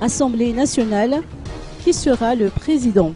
Assemblée nationale, qui sera le président?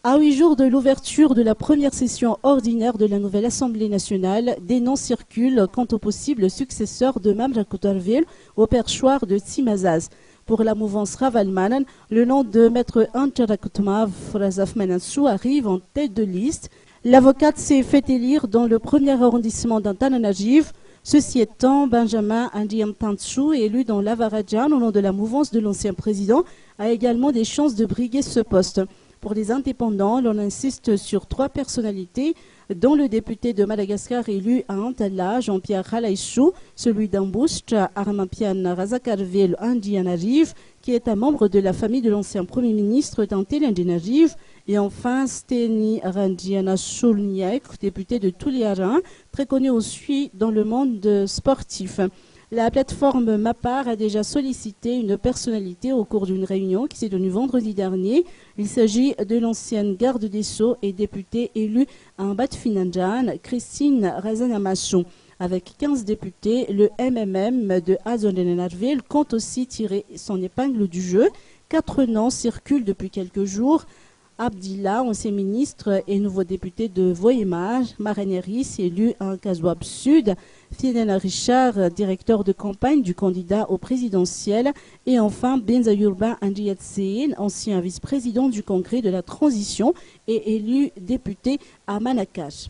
À 8 jours de l'ouverture de la première session ordinaire de la nouvelle Assemblée nationale, des noms circulent quant au possible successeur de Mamra Koutarville au perchoir de Timazaz. Pour la mouvance Ravalmanan, le nom de maître Antarakutmav Frazaf Manansou arrive en tête de liste. L'avocate s'est fait élire dans le premier arrondissement d'Antananarive. Ceci étant, Benjamin Ndiamtantsou, élu dans l'Avaradjan au nom de la mouvance de l'ancien président, a également des chances de briguer ce poste. Pour les indépendants, l'on insiste sur 3 personnalités, dont le député de Madagascar élu à Antala, Jean-Pierre Khalaïchou, celui d'Amboust, Armampian Razakarville Andianarive, qui est un membre de la famille de l'ancien Premier ministre d'Antel Andianarive, et enfin Steni Randiana Soulniak, député de Touliarin, très connu aussi dans le monde sportif. La plateforme MAPAR a déjà sollicité une personnalité au cours d'une réunion qui s'est tenue vendredi dernier. Il s'agit de l'ancienne garde des Sceaux et députée élue à Mbatfinandjan, Christine Razanamachou. Avec 15 députés, le MMM de Azonenarville compte aussi tirer son épingle du jeu. 4 noms circulent depuis quelques jours. Abdillah, ancien ministre et nouveau député de Voyemage, Mareneris, élu à Kazouab Sud, Fienena Richard, directeur de campagne du candidat au présidentiel, et enfin Benzayurba Andriatsein, ancien vice-président du Congrès de la Transition et élu député à Manakash.